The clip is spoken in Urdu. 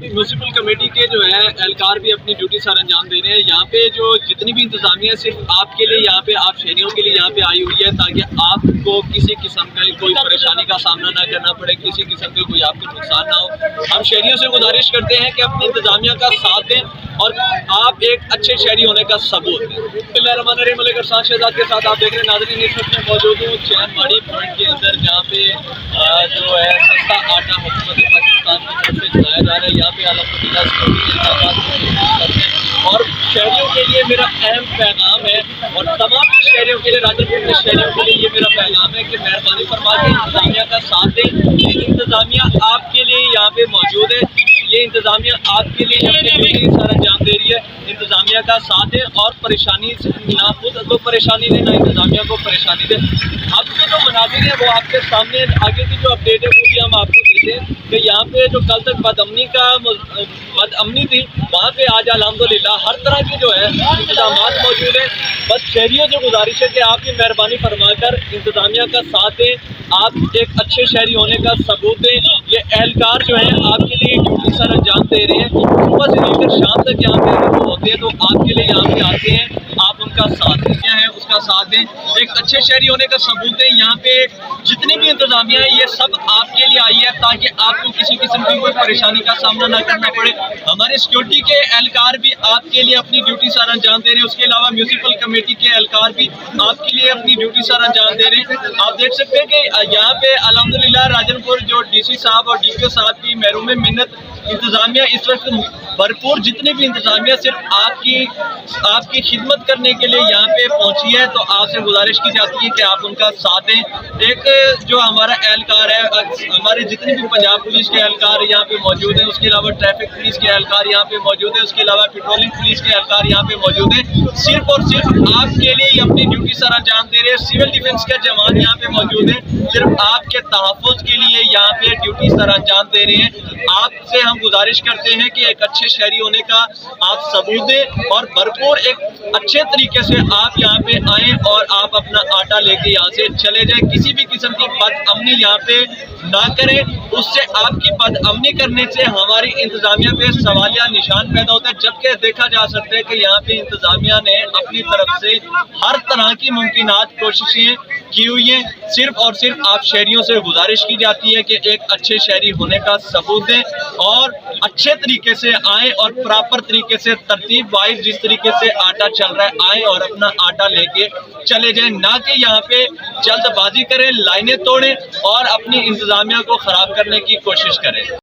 بھی میونسپل کمیٹی کے جو ہے اہلکار بھی اپنی ڈیوٹی سر انجام دے رہے ہیں. یہاں پہ جو جتنی بھی انتظامیہ صرف آپ کے لیے یہاں پہ آپ شہریوں کے لیے یہاں پہ آئی ہوئی ہے تاکہ آپ کو کسی قسم کا کوئی پریشانی کا سامنا نہ کرنا پڑے, کسی قسم کا کوئی آپ کو نقصان نہ ہو. ہم شہریوں سے گزارش کرتے ہیں کہ اپنی انتظامیہ کا ساتھ دیں اور آپ ایک اچھے شہری ہونے کا ثبوت دیں. بسم اللہ الرحمن الرحیم. ملک ارسلان شہزاد کے ساتھ آپ دیکھ رہے ہیں ناظرین, اس وقت میں موجود ہوں چین ماڑی پوائنٹ کے اندر جہاں پہ جو ہے سستا آٹا حکومت پاکستان کی طرف سے چلایا جا رہا ہے. یہاں پہ الحمدللہ سیکورٹی انتظامات اور شہریوں کے لیے میرا اہم پیغام ہے اور تمام شہریوں کے لیے راجن پور کے شہریوں کے لیے یہ میرا پیغام ہے کہ مہربانی فرما کے انتظامیہ کا ساتھ دیں. یہ انتظامیہ آپ کے لیے یہاں پہ موجود ہے, یہ انتظامیہ آپ کے لیے اپنی ڈیوٹی سر انجام دے رہی ہے. انتظامیہ کا ساتھ دیں اور پریشانی سے نہ خود کو پریشانی دیں نہ انتظامیہ کو پریشانی دیں. اب کے جو مناظر ہیں وہ آپ کے سامنے, آگے کی جو اپڈیٹ ہے وہ بھی ہم آپ کو دیتے ہیں کہ یہاں پہ جو کل تک بدامنی تھی وہاں پہ آج الحمدللہ ہر طرح کی جو ہے انتظامات موجود ہیں. بس شہریوں سے گزارش ہے کہ آپ کی مہربانی فرما کر انتظامیہ کا ساتھ دیں, آپ ایک اچھے شہری ہونے کا ثبوت دیں. یہ اہلکار جو ہیں آپ کے لیے ڈیوٹی سر انجام دے رہے ہیں, صبح سے لے کر شام تک یہاں پہ ہوتے ہیں تو آپ کے لیے یہاں پہ آتے ہیں, آپ ان کا ساتھ دیں ہے اس کا ساتھ دیں, ایک اچھے شہری ہونے کا ثبوت دیں. یہاں پہ جتنی بھی انتظامیہ ہے یہ سب آپ کے لیے آئی ہے تاکہ آپ کو کسی قسم کی کوئی پریشانی کا سامنا نہ کرنا پڑے. ہمارے سیکورٹی کے اہلکار بھی آپ کے لیے اپنی ڈیوٹی سر انجام دے رہے ہیں. اس کے علاوہ میونسپل کمیٹی کے اہلکار بھی آپ کے لیے اپنی ڈیوٹی سر انجام دے رہے ہیں. آپ دیکھ سکتے ہیں کہ یہاں پہ الحمدللہ راجن پور جو ڈی سی صاحب اور ڈی پی او صاحب کی محروم منت انتظامیہ اس وقت بھرپور جتنی بھی انتظامیہ صرف آپ کی خدمت کرنے کے لیے یہاں پہ پہنچی ہے. تو آپ سے گزارش کی جاتی ہے کہ آپ ان کا ساتھ دیں. ایک جو ہمارا اہلکار ہے, ہمارے جتنے بھی پنجاب پولیس کے اہلکار یہاں پہ موجود ہیں, اس کے علاوہ ٹریفک پولیس کے اہلکار یہاں پہ موجود ہیں, اس کے علاوہ پیٹرولنگ پولیس کے اہلکار یہاں پہ موجود ہیں, صرف اور صرف آپ کے لیے ہی اپنی ڈیوٹی سر انجام دے رہے ہیں. سول ڈیفنس کے جوان یہاں پہ موجود ہیں, صرف آپ کے تحفظ کے لیے یہاں پہ ڈیوٹی سر انجام دے رہے ہیں. آپ سے ہم گزارش کرتے ہیں کہ ایک اچھے شہری ہونے کا آپ ثبوت دیں اور بھرپور ایک اچھے طریقے سے آپ یہاں پہ آئیں اور آپ اپنا آٹا لے کے یہاں سے چلے جائیں. کسی بھی قسم کی بد امنی یہاں پہ نہ کریں, اس سے آپ کی بد امنی کرنے سے ہماری انتظامیہ پہ سوالیہ نشان پیدا ہوتا ہے. جبکہ دیکھا جا سکتا ہے کہ یہاں پہ انتظامیہ نے اپنی طرف سے ہر طرح کی ممکنات کوششیں کی ہوئی ہیں. صرف اور صرف آپ شہریوں سے گزارش کی جاتی ہے کہ ایک اچھے شہری ہونے کا ثبوت دیں اور اچھے طریقے سے آئیں اور پراپر طریقے سے ترتیب وائز جس طریقے سے آٹا چل رہا ہے آئیں اور اپنا آٹا لے کے چلے جائیں, نہ کہ یہاں پہ جلد بازی کریں, لائنیں توڑیں اور اپنی انتظامیہ کو خراب کرنے کی کوشش کریں.